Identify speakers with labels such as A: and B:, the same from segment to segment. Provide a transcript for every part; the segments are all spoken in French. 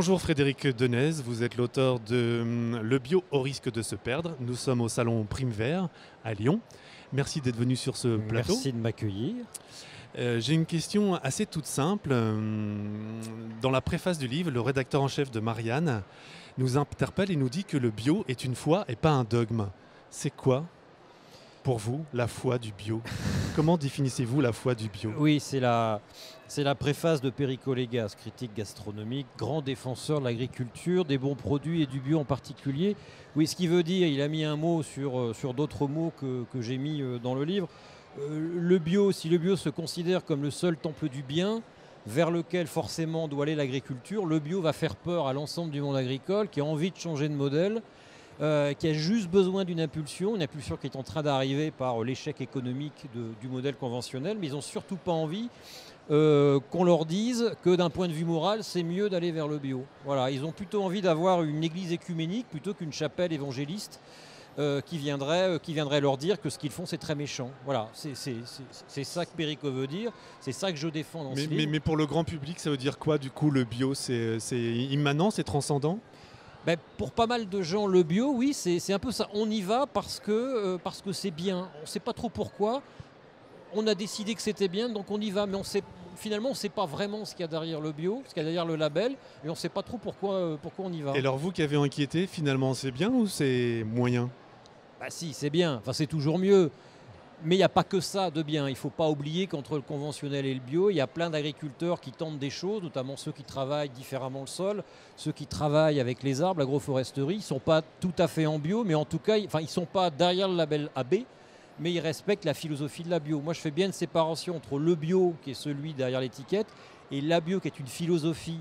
A: Bonjour Frédéric Denez, vous êtes l'auteur de Le bio au risque de se perdre. Nous sommes au salon Prime Vert à Lyon. Merci d'être venu sur ce plateau.
B: Merci de m'accueillir.
A: J'ai une question assez toute simple. Dans la préface du livre, le rédacteur en chef de Marianne nous interpelle et nous dit que le bio est une foi et pas un dogme. C'est quoi pour vous la foi du bio? Comment définissez-vous la foi du bio?
B: Oui, c'est la préface de Perico Légas, critique gastronomique, grand défenseur de l'agriculture, des bons produits et du bio en particulier. Oui, ce qui veut dire, il a mis un mot sur d'autres mots que j'ai mis dans le livre. Le bio, si le bio se considère comme le seul temple du bien, vers lequel forcément doit aller l'agriculture, le bio va faire peur à l'ensemble du monde agricole qui a envie de changer de modèle, qui a juste besoin d'une impulsion qui est en train d'arriver par l'échec économique du modèle conventionnel, mais ils n'ont surtout pas envie qu'on leur dise que d'un point de vue moral, c'est mieux d'aller vers le bio. Voilà, ils ont plutôt envie d'avoir une église écuménique plutôt qu'une chapelle évangéliste qui viendrait leur dire que ce qu'ils font, c'est très méchant. Voilà, c'est ça que Perico veut dire, c'est ça que je défends dans ce livre.
A: Mais pour le grand public, ça veut dire quoi du coup le bio? C'est immanent, c'est transcendant?
B: Ben, pour pas mal de gens, le bio, oui, c'est un peu ça. On y va parce que c'est bien. On ne sait pas trop pourquoi. On a décidé que c'était bien, donc on y va. Mais finalement, on ne sait pas vraiment ce qu'il y a derrière le bio, ce qu'il y a derrière le label, et on ne sait pas trop pourquoi on y va.
A: Et alors vous qui avez inquiété, finalement, c'est bien ou c'est moyen?
B: Bah si, c'est bien. Enfin, c'est toujours mieux. Mais il n'y a pas que ça de bien. Il ne faut pas oublier qu'entre le conventionnel et le bio, il y a plein d'agriculteurs qui tentent des choses, notamment ceux qui travaillent différemment le sol, ceux qui travaillent avec les arbres, l'agroforesterie. Ils ne sont pas tout à fait en bio, mais en tout cas, ils ne sont pas derrière le label AB, mais ils respectent la philosophie de la bio. Moi, je fais bien une séparation entre le bio, qui est celui derrière l'étiquette, et la bio, qui est une philosophie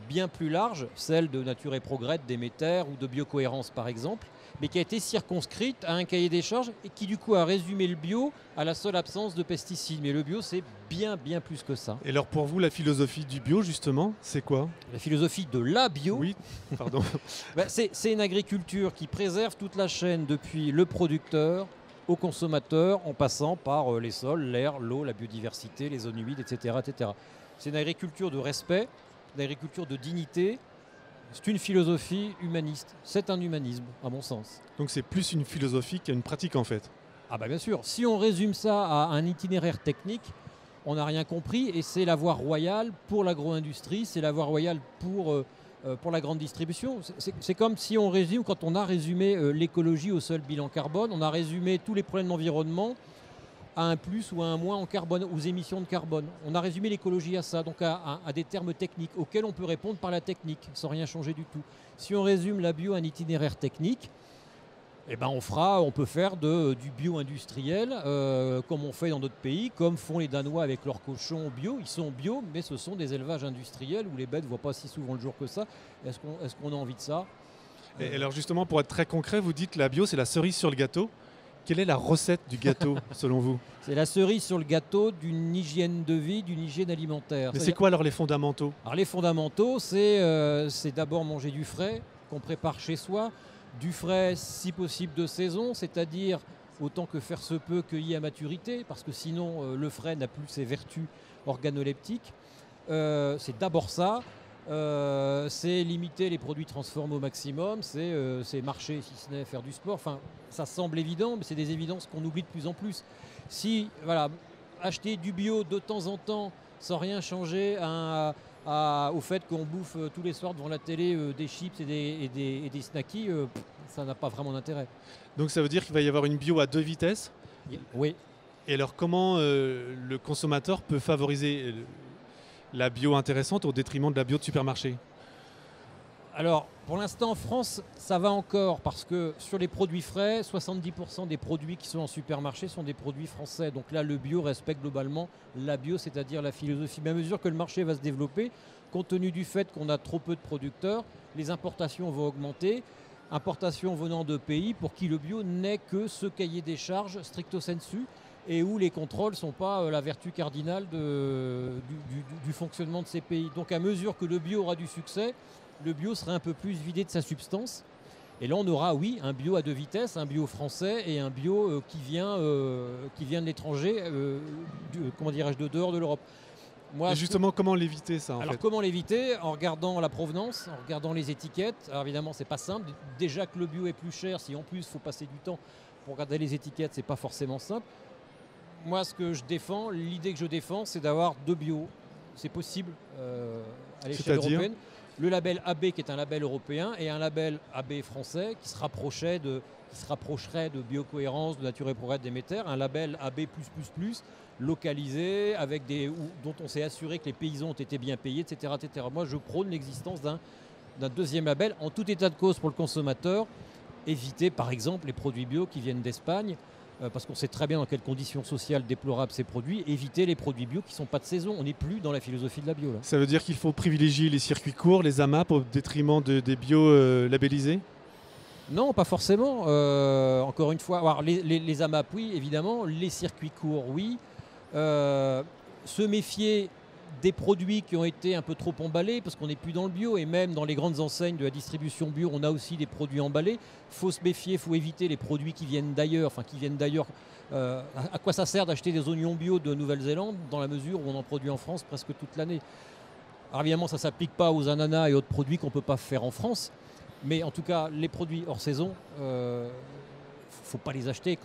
B: bien plus large, celle de Nature et Progrès, Déméter ou de Biocohérence par exemple, mais qui a été circonscrite à un cahier des charges et qui du coup a résumé le bio à la seule absence de pesticides. Mais le bio, c'est bien plus que ça.
A: Et alors pour vous, la philosophie du bio, justement, c'est quoi?
B: La philosophie de la bio,
A: Oui, pardon.
B: c'est une agriculture qui préserve toute la chaîne depuis le producteur au consommateur, en passant par les sols, l'air, l'eau, la biodiversité, les zones humides, etc. etc. C'est une agriculture de respect, une agriculture de dignité. C'est une philosophie humaniste. C'est un humanisme, à mon sens.
A: Donc c'est plus une philosophie qu'une pratique en fait.
B: Ah bah bien sûr. Si on résume ça à un itinéraire technique, on n'a rien compris. Et c'est la voie royale pour l'agro-industrie, c'est la voie royale pour la grande distribution. C'est comme si on résume, quand on a résumé l'écologie au seul bilan carbone, on a résumé tous les problèmes d'environnement à un plus ou à un moins en carbone, aux émissions de carbone. On a résumé l'écologie à ça, donc à des termes techniques auxquels on peut répondre par la technique, sans rien changer du tout. Si on résume la bio à un itinéraire technique, eh ben on peut faire du bio industriel, comme on fait dans d'autres pays, comme font les Danois avec leurs cochons bio. Ils sont bio, mais ce sont des élevages industriels où les bêtes ne voient pas si souvent le jour que ça. Est-ce qu'on a envie de ça?
A: Et alors justement, pour être très concret, vous dites que la bio, c'est la cerise sur le gâteau. Quelle est la recette du gâteau, selon vous?
B: C'est la cerise sur le gâteau d'une hygiène de vie, d'une hygiène alimentaire.
A: Mais c'est quoi alors les fondamentaux?
B: Alors les fondamentaux, c'est d'abord manger du frais qu'on prépare chez soi, du frais si possible de saison, c'est-à-dire autant que faire se peut cueilli à maturité, parce que sinon le frais n'a plus ses vertus organoleptiques. C'est d'abord ça. C'est limiter les produits transformés au maximum, c'est marcher, si ce n'est faire du sport. Enfin, ça semble évident, mais c'est des évidences qu'on oublie de plus en plus. Si, voilà, acheter du bio de temps en temps sans rien changer au fait qu'on bouffe tous les soirs devant la télé des chips et des snackies, ça n'a pas vraiment d'intérêt.
A: Donc ça veut dire qu'il va y avoir une bio à deux vitesses?
B: Oui.
A: Et alors comment le consommateur peut favoriser la bio intéressante au détriment de la bio de supermarché?
B: Alors, pour l'instant, en France, ça va encore parce que sur les produits frais, 70% des produits qui sont en supermarché sont des produits français. Donc là, le bio respecte globalement la bio, c'est-à-dire la philosophie. Mais à mesure que le marché va se développer, compte tenu du fait qu'on a trop peu de producteurs, les importations vont augmenter. Importations venant de pays pour qui le bio n'est que ce cahier des charges stricto sensu, et où les contrôles ne sont pas la vertu cardinale du fonctionnement de ces pays. Donc à mesure que le bio aura du succès, le bio sera un peu plus vidé de sa substance. Et là on aura, oui, un bio à deux vitesses, un bio français et un bio qui vient de l'étranger, de dehors de l'Europe. Moi,
A: Et justement, comment l'éviter ça en
B: alors
A: fait?
B: comment l'éviter? En regardant la provenance, en regardant les étiquettes. Alors évidemment, c'est pas simple. Déjà que le bio est plus cher, si en plus il faut passer du temps pour regarder les étiquettes, c'est pas forcément simple. Moi, ce que je défends, l'idée que je défends, c'est d'avoir deux bio. C'est possible à l'échelle
A: C'est-à-dire?
B: européenne. Le label AB qui est un label européen et un label AB français qui se rapprocherait de biocohérence, de nature et progrès de Déméter, un label AB+++, localisé, dont on s'est assuré que les paysans ont été bien payés, etc. etc. Moi, je prône l'existence d'un deuxième label. En tout état de cause pour le consommateur, éviter par exemple les produits bio qui viennent d'Espagne, parce qu'on sait très bien dans quelles conditions sociales déplorables ces produits, éviter les produits bio qui ne sont pas de saison. On n'est plus dans la philosophie de la bio là.
A: Ça veut dire qu'il faut privilégier les circuits courts, les AMAP, au détriment des bio labellisés?
B: Non, pas forcément. Encore une fois, alors, les AMAP, oui, évidemment. Les circuits courts, oui. Se méfier des produits qui ont été un peu trop emballés, parce qu'on n'est plus dans le bio, et même dans les grandes enseignes de la distribution bio, on a aussi des produits emballés. Il faut se méfier, il faut éviter les produits qui viennent d'ailleurs. À quoi ça sert d'acheter des oignons bio de Nouvelle-Zélande, dans la mesure où on en produit en France presque toute l'année? Alors évidemment, ça ne s'applique pas aux ananas et autres produits qu'on ne peut pas faire en France. Mais en tout cas, les produits hors saison, faut pas les acheter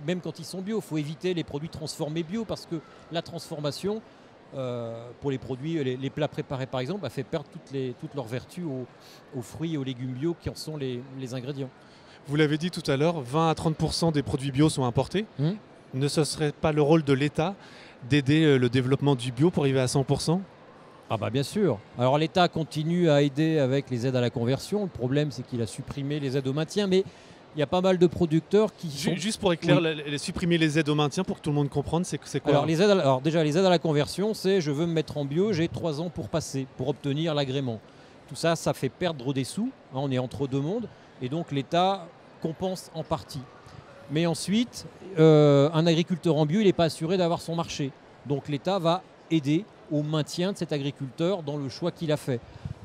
B: même quand ils sont bio. Il faut éviter les produits transformés bio parce que la transformation, pour les produits, les plats préparés par exemple, fait perdre toutes leurs vertus aux fruits et aux légumes bio qui en sont les ingrédients.
A: Vous l'avez dit tout à l'heure, 20 à 30% des produits bio sont importés. Ne ce serait pas le rôle de l'État d'aider le développement du bio pour arriver à 100%?
B: Ah bah bien sûr. Alors l'État continue à aider avec les aides à la conversion. Le problème, c'est qu'il a supprimé les aides au maintien, mais il y a pas mal de producteurs qui sont...
A: Juste pour éclairer, supprimer les aides au maintien pour que tout le monde comprenne, c'est quoi?
B: Alors déjà, les aides à la conversion, c'est je veux me mettre en bio, j'ai 3 ans pour obtenir l'agrément. Tout ça, ça fait perdre des sous. On est entre deux mondes. Et donc l'État compense en partie. Mais ensuite, un agriculteur en bio, il n'est pas assuré d'avoir son marché. Donc l'État va aider au maintien de cet agriculteur dans le choix qu'il a fait.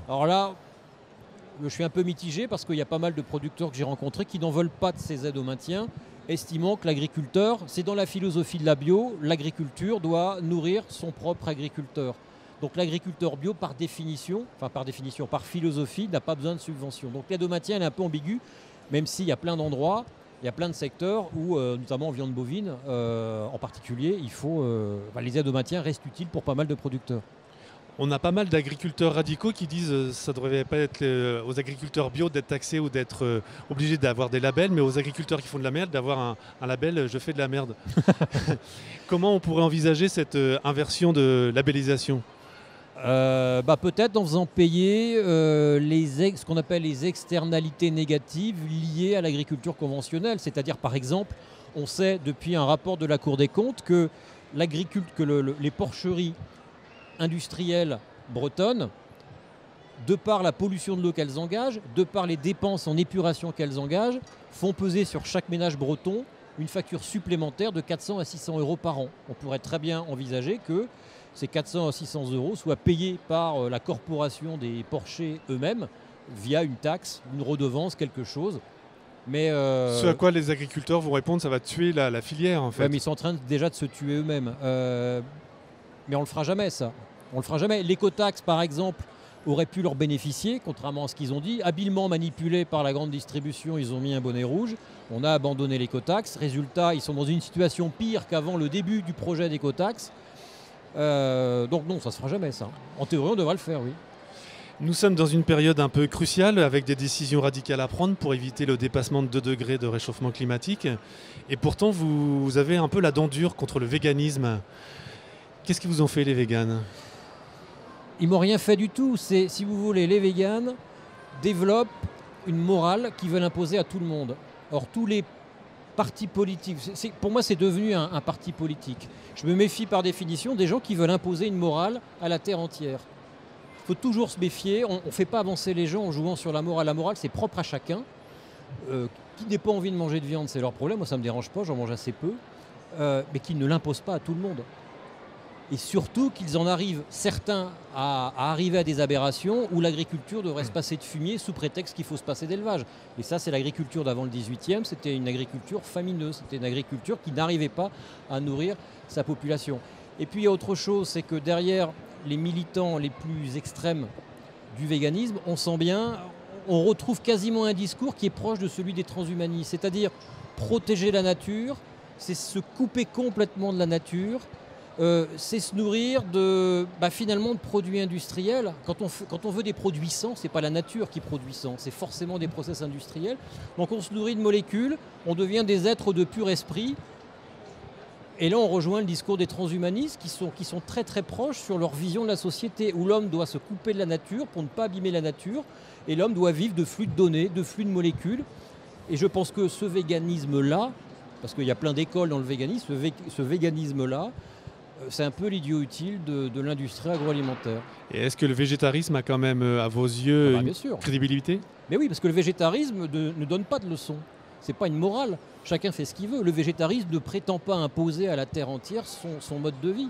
B: Alors là, je suis un peu mitigé parce qu'il y a pas mal de producteurs que j'ai rencontrés qui n'en veulent pas de ces aides au maintien, estimant que l'agriculteur, c'est dans la philosophie de la bio, l'agriculture doit nourrir son propre agriculteur. Donc l'agriculteur bio, par philosophie, n'a pas besoin de subventions. Donc l'aide au maintien, elle est un peu ambiguë, même s'il y a plein d'endroits, il y a plein de secteurs où, notamment en viande bovine en particulier, les aides au maintien restent utiles pour pas mal de producteurs.
A: On a pas mal d'agriculteurs radicaux qui disent que ça ne devrait pas être aux agriculteurs bio d'être taxés ou d'être obligés d'avoir des labels, mais aux agriculteurs qui font de la merde d'avoir un label « je fais de la merde ». Comment on pourrait envisager cette inversion de labellisation?
B: Peut-être en faisant payer ce qu'on appelle les externalités négatives liées à l'agriculture conventionnelle. C'est-à-dire, par exemple, on sait depuis un rapport de la Cour des comptes que les porcheries industrielles bretonnes, de par la pollution de l'eau qu'elles engagent, de par les dépenses en épuration qu'elles engagent, font peser sur chaque ménage breton une facture supplémentaire de 400 à 600 euros par an. On pourrait très bien envisager que ces 400 à 600 euros soient payés par la corporation des porchers eux-mêmes via une taxe, une redevance, quelque chose. Mais
A: ce à quoi les agriculteurs vont répondre, ça va tuer la filière en fait.
B: Ouais, mais ils sont en train déjà de se tuer eux-mêmes. Mais on ne le fera jamais ça. On le fera jamais. L'écotaxe par exemple auraient pu leur bénéficier, contrairement à ce qu'ils ont dit. Habilement manipulés par la grande distribution, ils ont mis un bonnet rouge. On a abandonné l'écotaxe. Résultat, ils sont dans une situation pire qu'avant le début du projet d'écotaxe. Donc non, ça ne se fera jamais ça. En théorie, on devrait le faire, oui.
A: Nous sommes dans une période un peu cruciale avec des décisions radicales à prendre pour éviter le dépassement de 2 degrés de réchauffement climatique. Et pourtant, vous avez un peu la dent dure contre le véganisme. Qu'est-ce qu'ils vous ont fait les véganes?
B: Ils m'ont rien fait du tout. C'est, si vous voulez, les véganes développent une morale qu'ils veulent imposer à tout le monde. Or, tous les partis politiques, pour moi, c'est devenu un parti politique. Je me méfie par définition des gens qui veulent imposer une morale à la terre entière. Il faut toujours se méfier. On ne fait pas avancer les gens en jouant sur la morale. La morale, c'est propre à chacun. Qui n'ait pas envie de manger de viande, c'est leur problème. Moi, ça ne me dérange pas, j'en mange assez peu. Mais qu'ils ne l'imposent pas à tout le monde. Et surtout qu'ils en arrivent, certains, à arriver à des aberrations où l'agriculture devrait se passer de fumier sous prétexte qu'il faut se passer d'élevage. Et ça, c'est l'agriculture d'avant le 18e, c'était une agriculture famineuse, c'était une agriculture qui n'arrivait pas à nourrir sa population. Et puis il y a autre chose, c'est que derrière les militants les plus extrêmes du véganisme, on sent bien, on retrouve quasiment un discours qui est proche de celui des transhumanistes, c'est-à-dire protéger la nature, c'est se couper complètement de la nature, c'est se nourrir finalement de produits industriels. Quand on veut des produits sains, ce n'est pas la nature qui produit sang, c'est forcément des process industriels. Donc on se nourrit de molécules, on devient des êtres de pur esprit. Et là, on rejoint le discours des transhumanistes qui sont très très proches sur leur vision de la société, où l'homme doit se couper de la nature pour ne pas abîmer la nature, et l'homme doit vivre de flux de données, de flux de molécules. Et je pense que ce véganisme-là, parce qu'il y a plein d'écoles dans le véganisme, ce véganisme-là, c'est un peu l'idiot utile de l'industrie agroalimentaire.
A: Et est-ce que le végétarisme a quand même, à vos yeux,
B: bien
A: une
B: sûr.
A: crédibilité?
B: Mais oui, parce que le végétarisme ne donne pas de leçons. Ce n'est pas une morale. Chacun fait ce qu'il veut. Le végétarisme ne prétend pas imposer à la terre entière son mode de vie.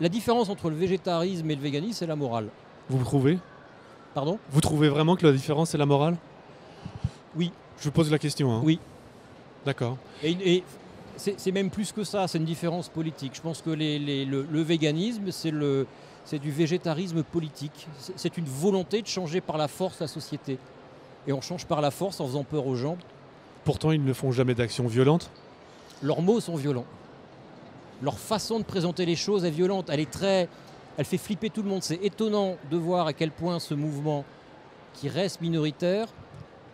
B: La différence entre le végétarisme et le véganisme, c'est la morale.
A: Vous trouvez?
B: Pardon?
A: Vous trouvez vraiment que la différence, c'est la morale?
B: Oui.
A: Je pose la question. Hein.
B: Oui.
A: D'accord.
B: Et c'est même plus que ça, c'est une différence politique. Je pense que le véganisme, c'est du végétarisme politique. C'est une volonté de changer par la force la société. Et on change par la force en faisant peur aux gens.
A: Pourtant, ils ne font jamais d'action violente.
B: Leurs mots sont violents. Leur façon de présenter les choses est violente. Elle fait flipper tout le monde. C'est étonnant de voir à quel point ce mouvement, qui reste minoritaire,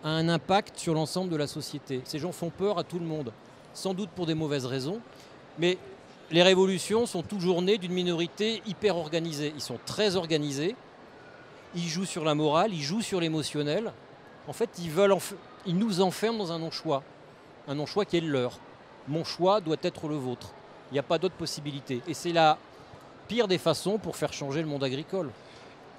B: a un impact sur l'ensemble de la société. Ces gens font peur à tout le monde, sans doute pour des mauvaises raisons. Mais les révolutions sont toujours nées d'une minorité hyper organisée. Ils sont très organisés. Ils jouent sur la morale, ils jouent sur l'émotionnel. En fait, ils nous enferment dans un non-choix. Un non-choix qui est le leur. Mon choix doit être le vôtre. Il n'y a pas d'autre possibilité. Et c'est la pire des façons pour faire changer le monde agricole.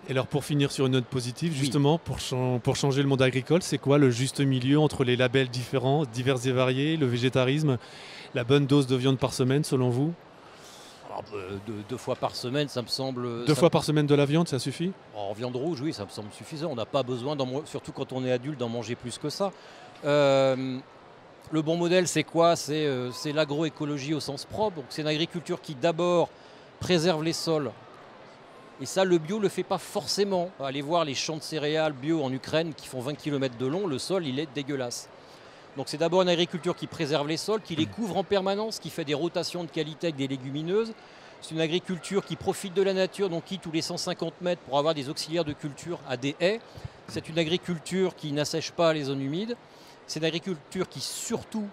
A: Et alors pour finir sur une note positive, justement, pour changer le monde agricole, c'est quoi le juste milieu entre les labels différents, divers et variés, le végétarisme, la bonne dose de viande par semaine selon vous?
B: Alors, deux fois par semaine, ça me semble...
A: Deux fois par semaine de la viande, ça suffit?
B: En viande rouge, oui, ça me semble suffisant. On n'a pas besoin, surtout quand on est adulte, d'en manger plus que ça. Le bon modèle, c'est quoi? C'est l'agroécologie au sens propre. Donc, c'est une agriculture qui d'abord préserve les sols. Et ça, le bio ne le fait pas forcément. Allez voir les champs de céréales bio en Ukraine qui font 20 km de long, le sol, il est dégueulasse. Donc c'est d'abord une agriculture qui préserve les sols, qui les couvre en permanence, qui fait des rotations de qualité avec des légumineuses. C'est une agriculture qui profite de la nature, donc qui tous les 150 mètres pour avoir des auxiliaires de culture à des haies. C'est une agriculture qui n'assèche pas les zones humides. C'est une agriculture qui surtout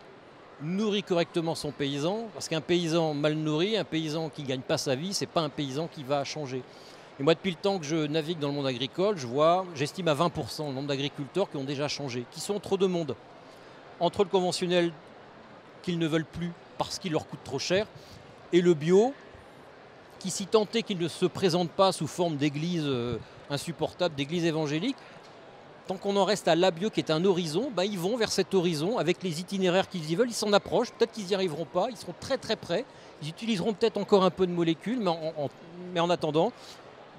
B: nourrit correctement son paysan, parce qu'un paysan mal nourri, un paysan qui ne gagne pas sa vie, ce n'est pas un paysan qui va changer. Et moi, depuis le temps que je navigue dans le monde agricole, j'estime à 20% le nombre d'agriculteurs qui ont déjà changé, qui sont entre deux mondes. Entre le conventionnel qu'ils ne veulent plus parce qu'il leur coûte trop cher, et le bio, qui si tant est qu'il ne se présente pas sous forme d'église insupportable, d'église évangélique, tant qu'on en reste à la bio qui est un horizon, ils vont vers cet horizon avec les itinéraires qu'ils y veulent, ils s'en approchent, peut-être qu'ils n'y arriveront pas, ils seront très très près, ils utiliseront peut-être encore un peu de molécules, mais en attendant,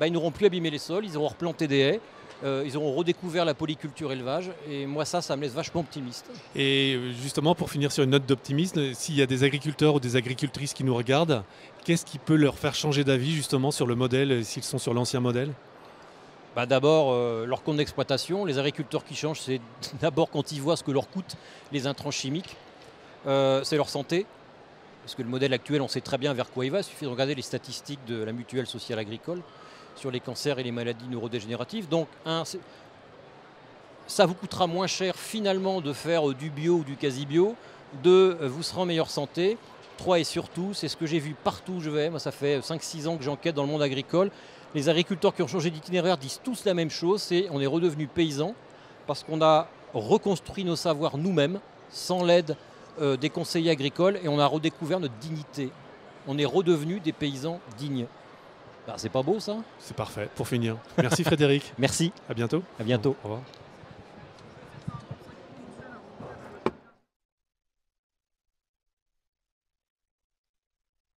B: ils n'auront plus abîmé les sols, ils auront replanté des haies, ils auront redécouvert la polyculture élevage, et moi ça me laisse vachement optimiste.
A: Et justement, pour finir sur une note d'optimisme, s'il y a des agriculteurs ou des agricultrices qui nous regardent, qu'est-ce qui peut leur faire changer d'avis justement sur le modèle, s'ils sont sur l'ancien modèle?
B: D'abord, leur compte d'exploitation. Les agriculteurs qui changent, c'est d'abord quand ils voient ce que leur coûtent les intrants chimiques. C'est leur santé. Parce que le modèle actuel, on sait très bien vers quoi il va. Il suffit de regarder les statistiques de la mutuelle sociale agricole sur les cancers et les maladies neurodégénératives. Donc, ça vous coûtera moins cher finalement de faire du bio ou du quasi-bio. Vous serez en meilleure santé. 3, et surtout, c'est ce que j'ai vu partout où je vais. Moi, ça fait 5-6 ans que j'enquête dans le monde agricole. Les agriculteurs qui ont changé d'itinéraire disent tous la même chose, on est redevenus paysans parce qu'on a reconstruit nos savoirs nous-mêmes, sans l'aide des conseillers agricoles, et on a redécouvert notre dignité. On est redevenus des paysans dignes. C'est pas beau ça?
A: C'est parfait, pour finir. Merci Frédéric.
B: Merci.
A: À bientôt.
B: À bientôt.
A: Au revoir.